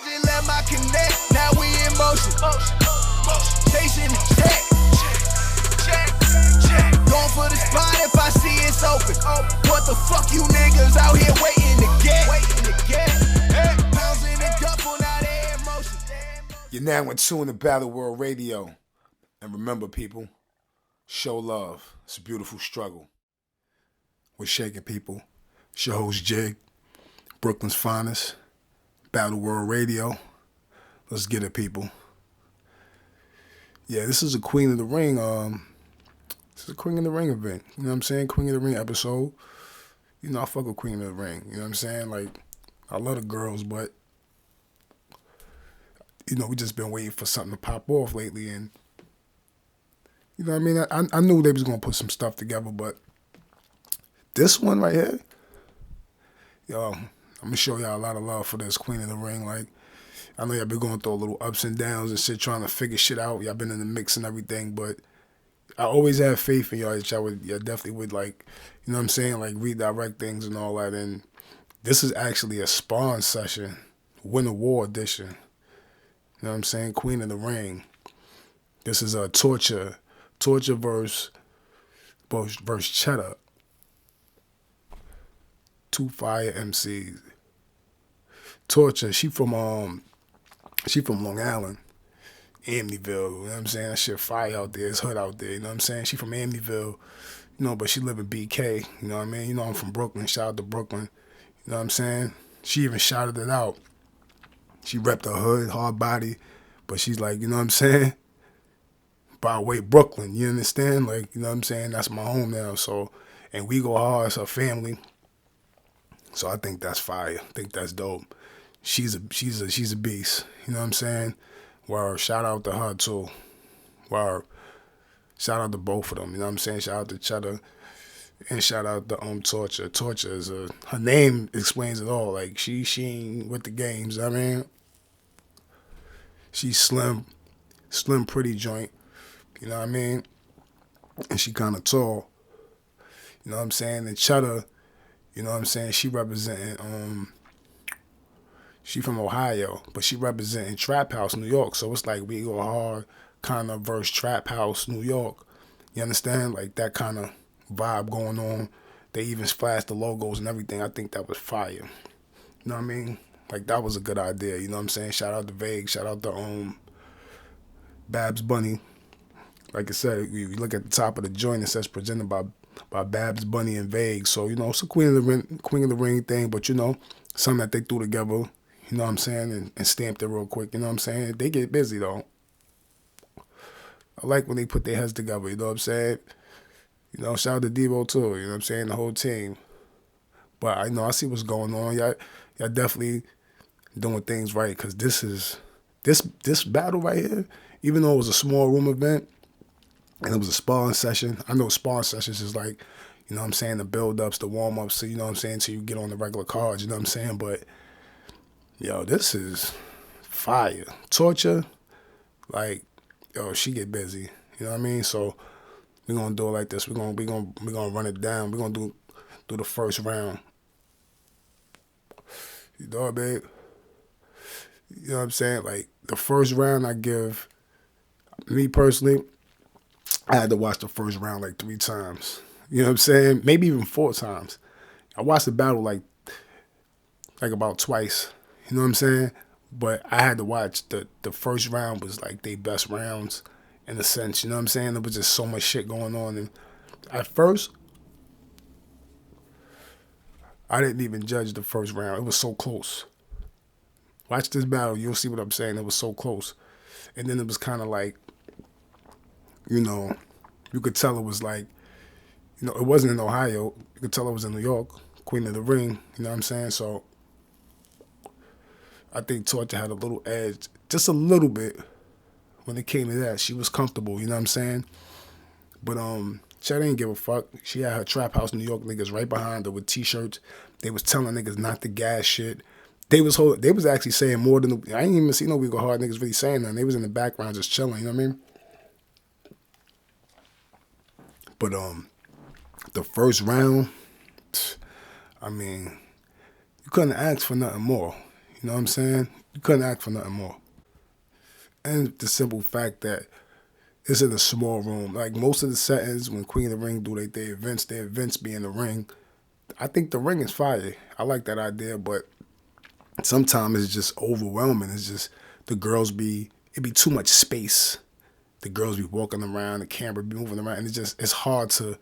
just let my connect, now we in motion. Chasing the check. Going for the spot if I see it's open. What the fuck you niggas out here waiting to get? Hey, pounds in the duffel, now they in motion. You're now in tune to Battle World Radio. And remember, people, show love. It's a beautiful struggle. We're shaking, people. It's your host, Jig. Brooklyn's finest. Battle World Radio. Let's get it, people. Yeah, this is a Queen of the Ring. This is a Queen of the Ring event. You know what I'm saying? Queen of the Ring episode. You know, I fuck with Queen of the Ring. You know what I'm saying? Like, I love the girls, but, you know, we just been waiting for something to pop off lately. And, you know what I mean? I knew they was going to put some stuff together, but this one right here, yo, I'm going to show y'all a lot of love for this Queen of the Ring. Like, I know y'all been going through a little ups and downs and shit, trying to figure shit out. Y'all been in the mix and everything, but I always have faith in y'all that y'all definitely would, like, you know what I'm saying, like, redirect things and all that. And this is actually a Sparring session, Winter War edition. You know what I'm saying? Queen of the Ring. This is a Torture versus Chetta. Two fire MCs. Torture, she from Long Island, Amityville, you know what I'm saying? That shit fire out there, it's hood out there, you know what I'm saying? She from Amityville, you know, but she live in BK, you know what I mean? You know, I'm from Brooklyn, shout out to Brooklyn, you know what I'm saying? She even shouted it out. She repped the hood, hard body, but she's like, you know what I'm saying? By way Brooklyn, you understand? Like, you know what I'm saying? That's my home now, so, and Wegohard is her family. So I think that's fire. I think that's dope. She's a beast. You know what I'm saying? Word. Shout out to her too. Word. Shout out to both of them. You know what I'm saying? Shout out to Chetta and shout out to Torture. Torture is her name explains it all. Like she ain't with the games. I mean, she's slim, pretty joint. You know what I mean? And she kind of tall. You know what I'm saying? And Chetta, you know what I'm saying? She representing, she from Ohio, but she representing Trap House, New York. So it's like Wegohard kind of versus Trap House, New York. You understand? Like that kind of vibe going on. They even splashed the logos and everything. I think that was fire. You know what I mean? Like that was a good idea. You know what I'm saying? Shout out to Vague. Shout out to Babs Bunny. Like I said, you look at the top of the joint, it says presented by Babs Bunny and Vague. So, you know, it's a Queen of the Ring thing, but, you know, something that they threw together, you know what I'm saying, and stamped it real quick, you know what I'm saying? They get busy, though. I like when they put their heads together, you know what I'm saying? You know, shout out to Devo, too, you know what I'm saying, the whole team. But, I know, I see what's going on. Y'all definitely doing things right, because this battle right here, even though it was a small room event, and it was a sparring session. I know sparring sessions is like, you know what I'm saying, the build-ups, the warm-ups, so you know what I'm saying, till you get on the regular cards, you know what I'm saying? But, yo, this is fire. Torture, like, yo, she get busy. You know what I mean? So we're gonna do it like this. We're gonna run it down. We're gonna do the first round. You know what, babe? You know what I'm saying? Like, the first round I give, me personally, I had to watch the first round like 3 times. You know what I'm saying? Maybe even 4 times. I watched the battle like about twice. You know what I'm saying? But I had to watch the first round was like their best rounds in a sense. You know what I'm saying? There was just so much shit going on. And at first, I didn't even judge the first round. It was so close. Watch this battle. You'll see what I'm saying. It was so close. And then it was kind of like, you know, you could tell it was like, you know, it wasn't in Ohio. You could tell it was in New York, Queen of the Ring, you know what I'm saying? So I think Torture had a little edge, just a little bit when it came to that. She was comfortable, you know what I'm saying? But Chetta didn't give a fuck. She had her Trap House New York niggas right behind her with T-shirts. They was telling niggas not to gas shit. They was actually saying more than I ain't even see no Wegohard niggas really saying nothing. They was in the background just chilling, you know what I mean? But the first round, I mean, you couldn't ask for nothing more. You know what I'm saying? You couldn't ask for nothing more. And the simple fact that it's in a small room. Like most of the settings, when Queen of the Ring do their events be in the ring. I think the ring is fire. I like that idea, but sometimes it's just overwhelming. It's just the girls it be too much space. The girls be walking around, the camera be moving around, and it's hard to.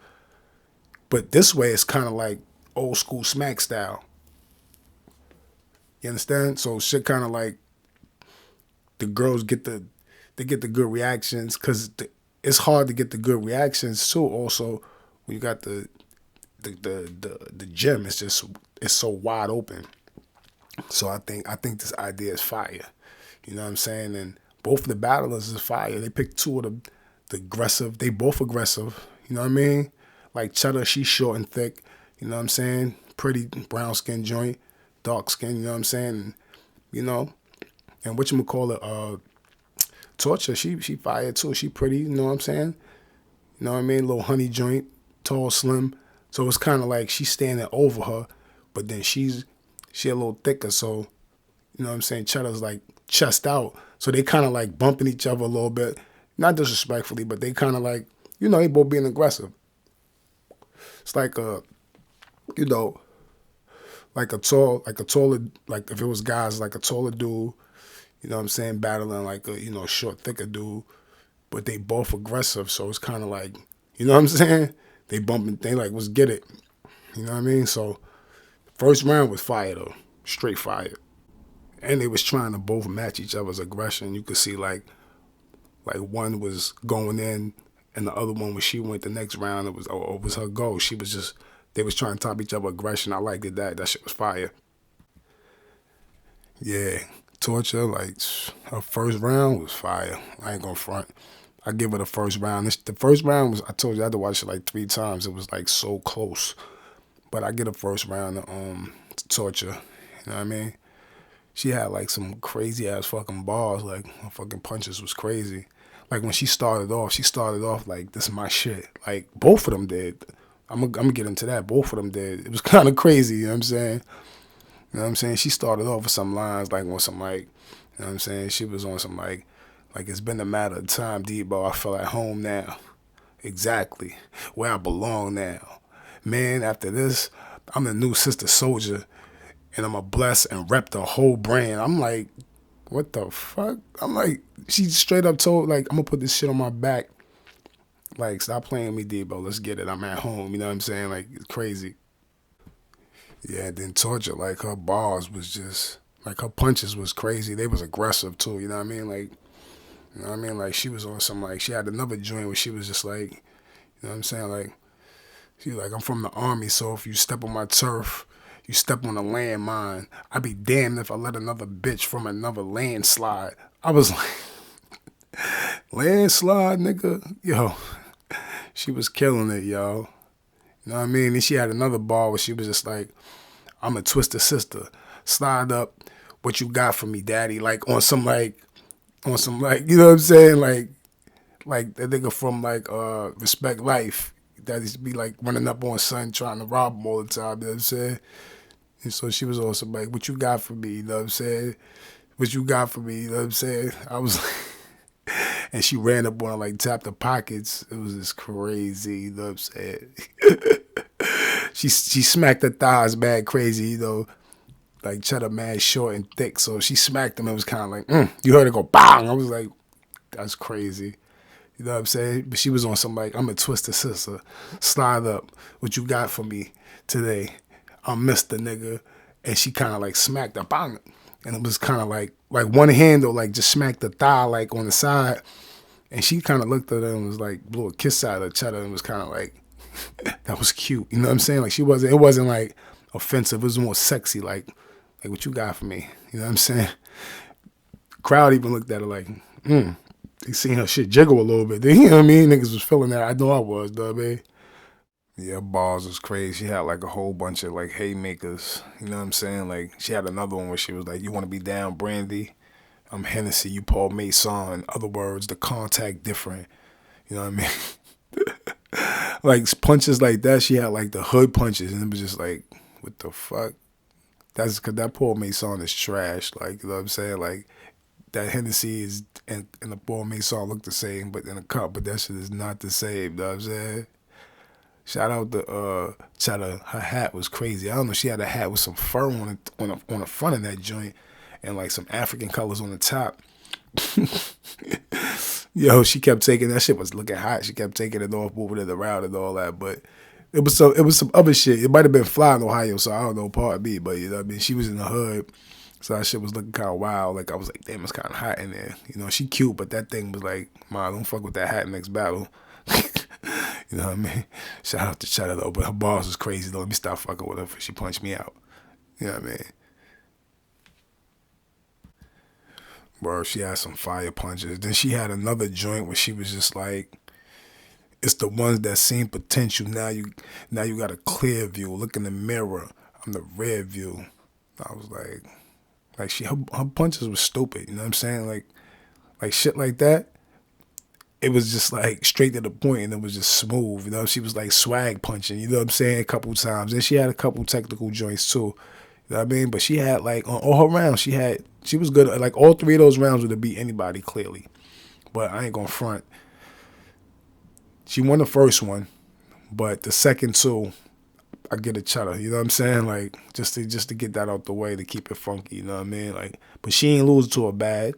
But this way, it's kind of like old school smack style. You understand? So shit kind of like the girls get the good reactions, because it's hard to get the good reactions too. Also, when you got the gym, it's so wide open. So I think this idea is fire. You know what I'm saying? And both of the battlers is fire. They picked two of the aggressive. They both aggressive. You know what I mean? Like Chetta, she's short and thick. You know what I'm saying? Pretty brown skin joint, dark skin. You know what I'm saying? And, you know, and whatchamacallit, Torture, she fire too. She pretty. You know what I'm saying? You know what I mean? Little honey joint, tall, slim. So it's kind of like she's standing over her, but then she a little thicker. So, you know what I'm saying? Chetta's like chest out. So they kind of like bumping each other a little bit. Not disrespectfully, but they kind of like, you know, they both being aggressive. It's like you know, like if it was guys, like a taller dude, you know what I'm saying, battling like a, you know, short, thicker dude, but they both aggressive. So it's kind of like, you know what I'm saying? They bumping, they like, let's get it. You know what I mean? So first round was fire though, straight fire. And they was trying to both match each other's aggression. You could see like one was going in, and the other one, when she went the next round, it was her goal. They was trying to top each other aggression. I liked it. That shit was fire. Yeah, Torture, like her first round was fire. I ain't gonna front. I give her the first round. The first round was, I told you I had to watch it like 3 times. It was like so close. But I get a first round to Torture. You know what I mean? She had like some crazy ass fucking bars. Like her fucking punches was crazy. Like when she started off like, this is my shit. Like both of them did. I'm gonna get into that. Both of them did. It was kind of crazy. You know what I'm saying? You know what I'm saying? She started off with some lines like on some like, you know what I'm saying? She was on some like it's been a matter of time, Debo. I feel at home now. Exactly. Where I belong now. Man, after this, I'm the new sister soldier, and I'm a bless and rep the whole brand. I'm like, what the fuck? I'm like, she straight up told, like, I'm gonna put this shit on my back. Like, stop playing with me, Debo. Let's get it. I'm at home. You know what I'm saying? Like, it's crazy. Yeah, then Torture, like, her bars was just, like, her punches was crazy. They was aggressive, too. You know what I mean? Like, you know what I mean? Like, she was on some, like, she had another joint where she was just like, you know what I'm saying? Like, she was like, I'm from the Army, so if you step on my turf, you step on a landmine. I'd be damned if I let another bitch from another landslide. I was like, landslide, nigga? Yo, she was killing it, yo. You know what I mean? And she had another bar where she was just like, I'm a twisted sister. Slide up, what you got for me, daddy? Like, on some, you know what I'm saying? Like that nigga from, like, Respect Life. That used to be, like, running up on son trying to rob him all the time, you know what I'm saying? And so she was also like, what you got for me, you know what I'm saying? What you got for me, you know what I'm saying? I was like, and she ran up on her, like, tapped her pockets. It was just crazy, you know what I'm saying? She smacked her thighs mad crazy, you know, like Chetta mad short and thick. So she smacked him and it was kind of like, you heard it go bang. I was like, that's crazy. You know what I'm saying? But she was on some like, I'm a twisted sister. Slide up. What you got for me today? I'm Mr. Nigga. And she kind of like smacked her bang. And it was kind of like one hand though, like just smacked the thigh like on the side. And she kind of looked at her and was like, blew a kiss out of Chetta and was kind of like, that was cute. You know what I'm saying? Like it wasn't like offensive. It was more sexy. Like what you got for me? You know what I'm saying? Crowd even looked at her like, They seen her shit jiggle a little bit. You know what I mean? Niggas was feeling that. I know I was, though, man. Yeah, bars was crazy. She had like a whole bunch of like haymakers. You know what I'm saying? Like she had another one where she was like, you want to be down, Brandy? I'm Hennessy, you Paul Mason. In other words, the contact different. You know what I mean? Like punches like that, she had like the hood punches, and it was just like, what the fuck? That's because that Paul Mason is trash. Like, you know what I'm saying? Like, that Hennessy is and the Paul Mason look the same, but in a cup, but that shit is not the same. You know what I'm saying? Shout out to Chetta. Her hat was crazy. I don't know. She had a hat with some fur on the front of that joint, and like some African colors on the top. Yo, she kept taking that shit was looking hot. She kept taking it off, moving it around and all that. But it was some other shit. It might have been fly in Ohio, so I don't know, pardon me. But you know what I mean? She was in the hood, so that shit was looking kind of wild. Like I was like, damn, it's kind of hot in there. You know, she cute, but that thing was like, ma, don't fuck with that hat next battle. You know what I mean? Shout out to Chetta though, but her bars was crazy though. Let me stop fucking with her before she punched me out. You know what I mean? Bro, she had some fire punches. Then she had another joint where she was just like, it's the ones that seen potential. Now you got a clear view. Look in the mirror. I'm the rear view. I was like her punches were stupid. You know what I'm saying? Like shit like that. It was just like straight to the point and it was just smooth. You know, she was like swag punching. You know what I'm saying? A couple times. And she had a couple technical joints too. You know what I mean? But she had like on all her rounds, she was good. Like all three of those rounds would have beat anybody clearly. But I ain't gonna front. She won the first one, but the second two, I get a Chetta. You know what I'm saying? Like just to get that out the way to keep it funky. You know what I mean? Like, but she ain't lose to her bad.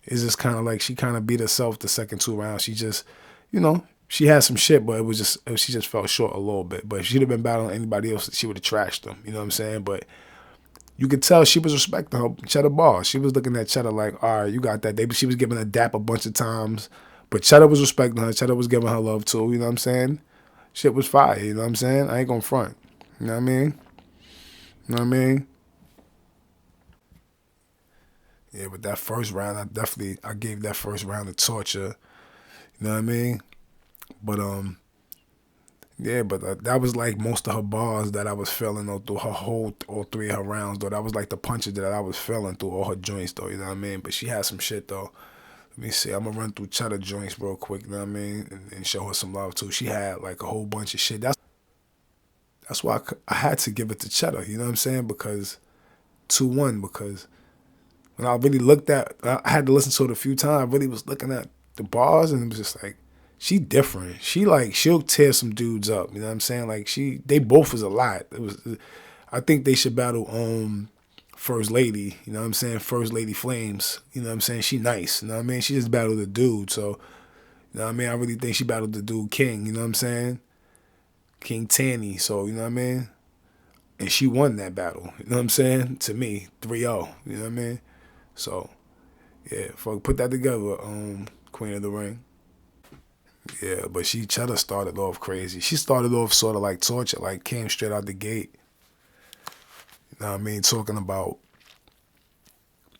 It's just kind of like she kind of beat herself the second two rounds. She just, you know, she had some shit, but she just fell short a little bit. But if she'd have been battling anybody else, she would have trashed them. You know what I'm saying? But you could tell she was respecting her Chetta ball. She was looking at Chetta like, all right, you got that. She was giving her dap a bunch of times. But Chetta was respecting her. Chetta was giving her love too. You know what I'm saying? Shit was fire. You know what I'm saying? I ain't gonna front. You know what I mean? You know what I mean? Yeah, but that first round, I gave that first round to Torture. You know what I mean? But yeah, but that was like most of her bars that I was feeling though through all three of her rounds though. That was like the punches that I was feeling through all her joints though. You know what I mean? But she had some shit though. Let me see. I'm gonna run through Chetta joints real quick. You know what I mean? And show her some love too. She had like a whole bunch of shit. That's why I had to give it to Chetta. You know what I'm saying? Because 2-1. Because when I really I had to listen to it a few times. I really was looking at the bars and it was just like, she different. She'll tear some dudes up. You know what I'm saying? Like they both was a lot. I think they should battle First Lady. You know what I'm saying? First Lady Flames. You know what I'm saying? She nice. You know what I mean? She just battled a dude. So, you know what I mean? I really think she battled the dude King. You know what I'm saying? King Tanny. So, you know what I mean? And she won that battle. You know what I'm saying? To me, 3-0. You know what I mean? So, yeah, put that together, Queen of the Ring. Yeah, but Chetta started off crazy. She started off sort of like Torture, like came straight out the gate. You know what I mean? Talking about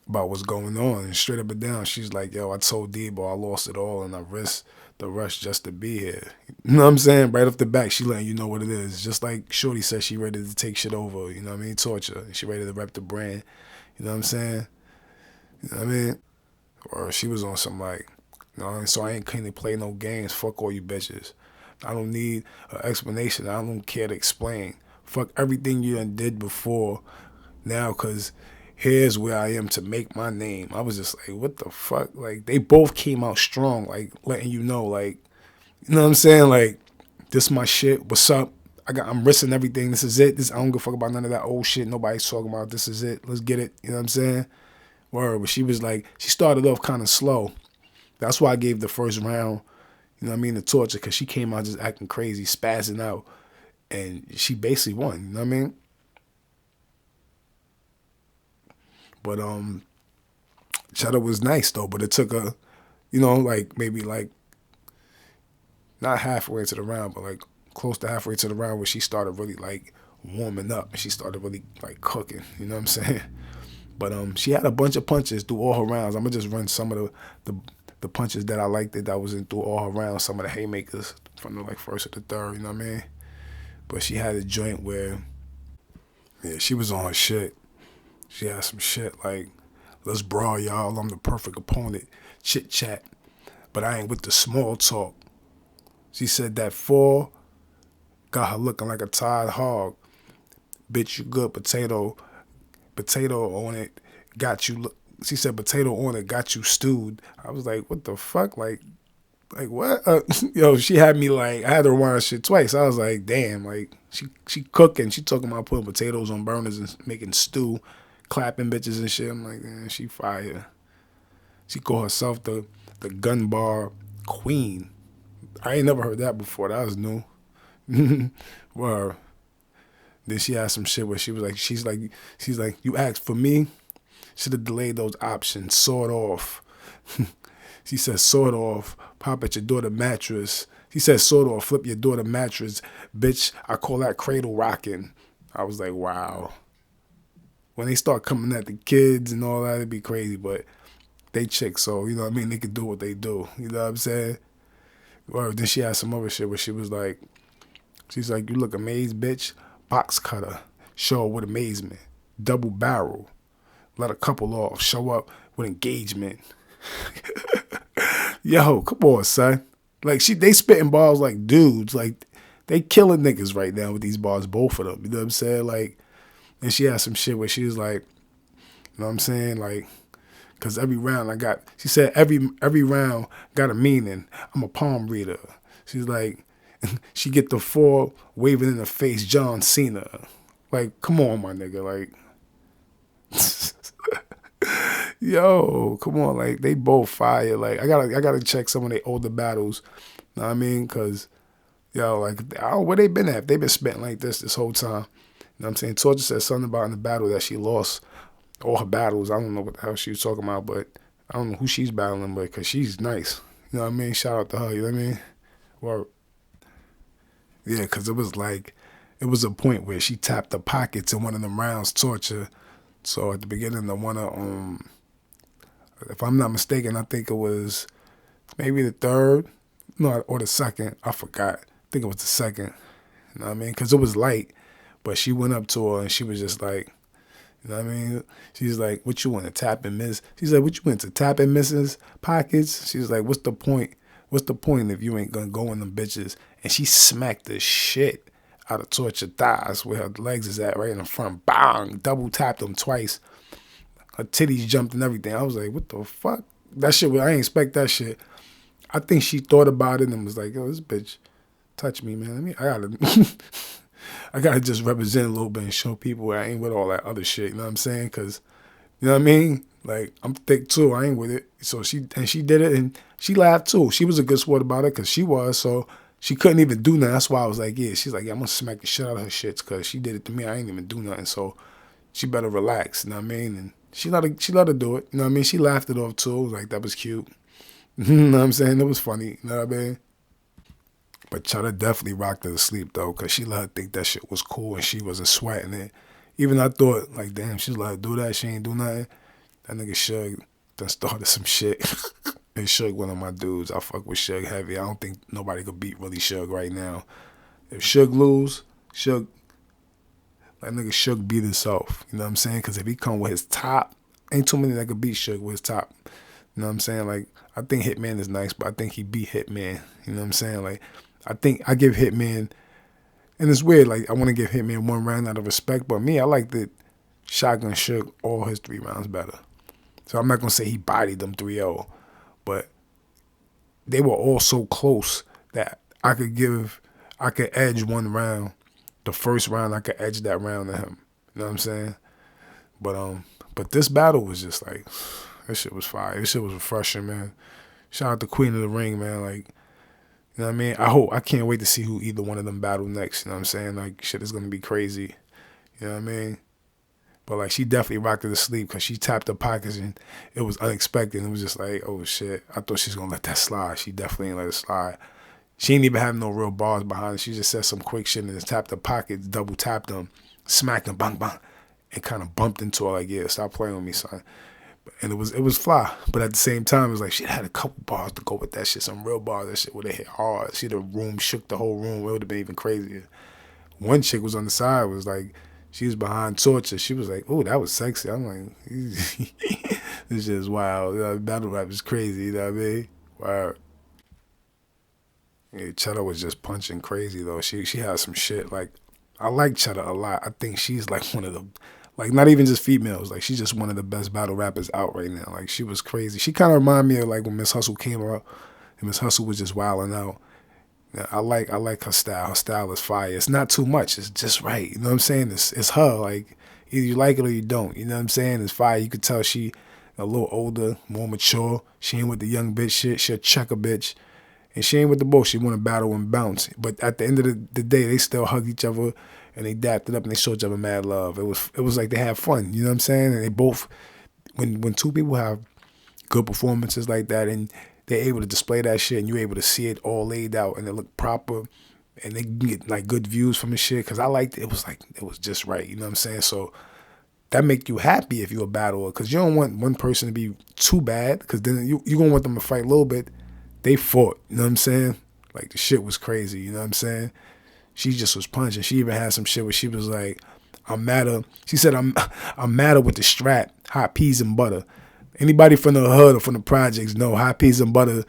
what's going on. And straight up and down, she's like, yo, I told Debo I lost it all and I risked the rush just to be here. You know what I'm saying? Right off the back, she letting you know what it is. Just like Shorty said, she ready to take shit over. You know what I mean? Torture. She ready to rep the brand. You know what I'm saying? You know what I mean? Or she was on some like, you know, so I ain't can't play no games. Fuck all you bitches. I don't need an explanation. I don't care to explain. Fuck everything you done did before now, because here's where I am to make my name. I was just like, what the fuck? Like, they both came out strong, like, letting you know, like, you know what I'm saying? Like, this my shit. What's up? I'm risking everything. This is it. I don't give a fuck about none of that old shit nobody's talking about. This is it. Let's get it. You know what I'm saying? Word. But she was like, she started off kind of slow. That's why I gave the first round, you know what I mean, to Torture, because she came out just acting crazy, spazzing out, and she basically won, you know what I mean? But Chetta was nice though, but it took her, you know, like maybe like not halfway to the round, but like close to halfway to the round where she started really like warming up and she started really like cooking, you know what I'm saying? But she had a bunch of punches through all her rounds. I'm gonna just run some of the punches that I liked that was in through all her rounds, some of the haymakers from the like first to the third, you know what I mean? But she had a joint where, yeah, she was on her shit. She had some shit like, let's brawl, y'all. I'm the perfect opponent. Chit chat. But I ain't with the small talk. She said that 4 got her looking like a tired hog. Bitch, you good potato. potato on it got you. She said potato on it got you stewed. I was like, what the fuck? Like what? Yo, she had me like, I had to rewind shit twice. I was like, damn, like she cooking. She talking about putting potatoes on burners and making stew, clapping bitches and shit. I'm like, man, she fire. She called herself the gun bar queen. I ain't never heard that before. That was new. Well, then she had some shit where she was like, she's like, you asked for me? Should have delayed those options. Sawed off. She said, sawed off. Pop at your daughter mattress. He said, sawed off. Flip your daughter mattress. Bitch, I call that cradle rocking. I was like, wow. When they start coming at the kids and all that, it'd be crazy. But they chicks, so, you know what I mean? They can do what they do. You know what I'm saying? Or then she had some other shit where she was like, she's like, you look amazed, bitch. Box cutter. Show up with amazement. Double barrel. Let a couple off. Show up with engagement. Yo, come on, son. Like, they spitting bars like dudes. Like, they killing niggas right now with these bars, both of them. You know what I'm saying? Like, and she had some shit where she was like, you know what I'm saying? Like, because every round she said every round got a meaning. I'm a palm reader. She's like, she get the 4 waving in the face, John Cena. Like, come on, my nigga. Like, yo, come on. Like, they both fire. Like, I gotta check some of their older battles. Know what I mean? Because, yo, like, I don't know where they been at. They been spitting like this whole time. You know what I'm saying? Torture said something about in the battle that she lost all her battles. I don't know what the hell she was talking about, but I don't know who she's battling, but because she's nice. You know what I mean? Shout out to her. You know what I mean? Well, yeah, because it was a point where she tapped the pockets in one of them rounds, Torture. So at the beginning of one of, if I'm not mistaken, I think it was maybe the third, no, or the second. I forgot. I think it was the second. You know what I mean? Because it was light, but she went up to her and she was just like, you know what I mean? She's like, what you want to tap and miss? She's like, what you want to tap and misses pockets? She's like, what's the point? What's the point if you ain't gonna go in them bitches? And she smacked the shit out of Torture thighs where her legs is at, right in the front. Bang! Double tapped them twice. Her titties jumped and everything. I was like, what the fuck? That shit, I ain't expect that shit. I think she thought about it and was like, yo, this bitch touch me, man. I gotta just represent a little bit and show people I ain't with all that other shit. You know what I'm saying? Because, you know what I mean? Like, I'm thick too. I ain't with it. So she did it and she laughed too. She was a good sport about it because she was. So she couldn't even do nothing. That's why I was like, yeah. She's like, yeah, I'm gonna smack the shit out of her shits because she did it to me. I ain't even do nothing. So she better relax. You know what I mean? And she let her do it. You know what I mean? She laughed it off too. Like, that was cute. You know what I'm saying? It was funny. You know what I mean? But Chetta definitely rocked her to sleep, though, because she let her think that shit was cool and she wasn't sweating it. Even I thought, like, damn, she's let her do that. She ain't do nothing. That nigga Suge done started some shit. And Suge one of my dudes. I fuck with Suge heavy. I don't think nobody could beat really Suge right now. If Suge lose, that nigga Suge beat himself. You know what I'm saying? Because if he come with his top, ain't too many that could beat Suge with his top. You know what I'm saying? Like, I think Hitman is nice, but I think he beat Hitman. You know what I'm saying? Like, I think I give Hitman, and it's weird, like, I want to give Hitman one round out of respect, but me, I like that Shotgun Suge all his 3 rounds better. So I'm not going to say he bodied them 3-0, but they were all so close that I could edge one round. The first round, I could edge that round to him. You know what I'm saying? But this battle was just like, this shit was fire. This shit was refreshing, man. Shout out to Queen of the Ring, man. Like, you know what I mean? I can't wait to see who either one of them battle next. You know what I'm saying? Like, shit is going to be crazy. You know what I mean? But, like, she definitely rocked her to sleep because she tapped her pockets and it was unexpected. It was just like, oh, shit. I thought she was going to let that slide. She definitely ain't let it slide. She ain't even have no real bars behind it. She just said some quick shit and just tapped her pockets, double tapped them, smacked them, bang, bang, and kind of bumped into her like, yeah, stop playing with me, son. And it was fly. But at the same time, it was like she had a couple bars to go with that shit, some real bars. That shit would have hit hard. The room shook the whole room. It would have been even crazier. One chick was on the side, was like, she was behind Torture. She was like, oh, that was sexy. I'm like, this shit is wild. You know, battle rap is crazy, you know what I mean? Wow. Yeah, Chetta was just punching crazy, though. She had some shit. Like, I like Chetta a lot. I think she's like one of the Like, not even just females. Like, she's just one of the best battle rappers out right now. Like, she was crazy. She kind of reminded me of, like, when Miss Hustle came out. And Miss Hustle was just wilding out. Yeah, I like her style. Her style is fire. It's not too much. It's just right. You know what I'm saying? It's her. Like, either you like it or you don't. You know what I'm saying? It's fire. You could tell she a little older, more mature. She ain't with the young bitch shit. She'll check a bitch. And she ain't with the bullshit. She want to battle and bounce. But at the end of the day, they still hug each other and they dapped it up and they showed each other mad love. It was like they had fun. You know what I'm saying? And they both, when two people have good performances like that and they're able to display that shit and you're able to see it all laid out and it look proper and they can get like good views from the shit. Cause I liked it. It was just right. You know what I'm saying? So that make you happy if you're a battler. Cause you don't want one person to be too bad. Cause then you gonna want them to fight a little bit. They fought. You know what I'm saying? Like the shit was crazy. You know what I'm saying? She just was punching. She even had some shit where she was like, I'm madder. She said, I'm madder with the strap, hot peas and butter. Anybody from the hood or from the projects know hot peas and butter.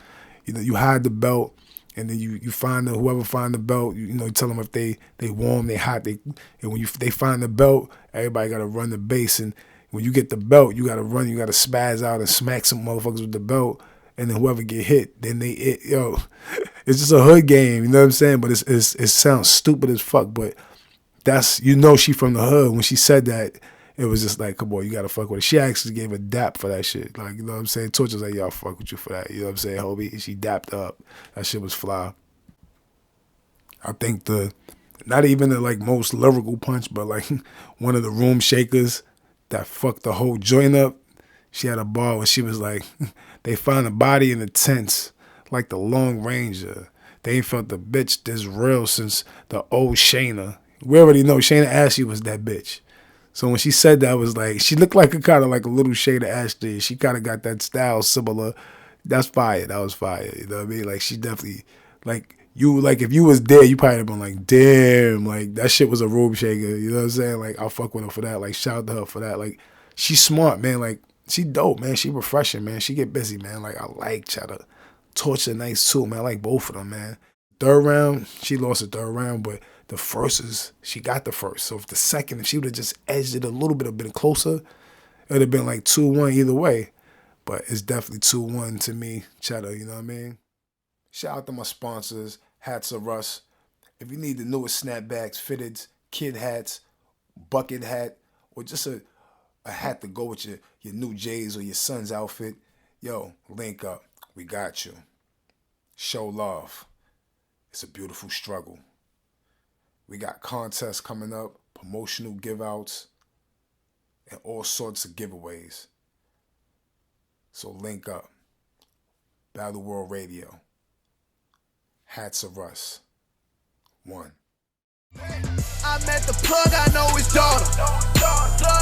You know, you hide the belt and then you find whoever find the belt. You know, you tell them if they warm, they hot. And when they find the belt, everybody got to run the base. And when you get the belt, you got to run. You got to spaz out and smack some motherfuckers with the belt. And then whoever get hit, then they it's just a hood game. You know what I'm saying? But it sounds stupid as fuck. But that's, you know, she from the hood. When she said that, it was just like, come on, you gotta fuck with it. She actually gave a dap for that shit. Like, you know what I'm saying? Torture's like, y'all fuck with you for that. You know what I'm saying, Hobie? She dapped up. That shit was fly. I think not even the like most lyrical punch, but like one of the room shakers that fucked the whole joint up. She had a bar where she was like, they found a body in the tents like the Long Ranger. They ain't felt the bitch this real since the old Shayna. We already know Shayna Ashley was that bitch. So when she said that, I was like, she looked like kind of like a little shade of Ashley. She kind of got that style similar. That's fire. That was fire. You know what I mean? Like, she definitely, like, if you was there, you probably have been like, damn, like, that shit was a room shaker. You know what I'm saying? Like, I'll fuck with her for that. Like, shout out to her for that. Like, she's smart, man. Like, she dope, man. She refreshing, man. She get busy, man. Like, I like Chetta. Torture nice, too, man. I like both of them, man. Third round, she lost the third round, but the first she got the first. So if she would have just edged it a little bit, been closer, it would have been like 2-1 either way. But it's definitely 2-1 to me, Chetta, you know what I mean? Shout out to my sponsors, Hats of Russ. If you need the newest snapbacks, fitteds, kid hats, bucket hat, or just a hat to go with your new J's or your son's outfit, yo, link up. We got you. Show love. It's a beautiful struggle. We got contests coming up, promotional give-outs, and all sorts of giveaways. So link up. Battle World Radio. Hats of Russ. 1. I met the plug, I know his daughter.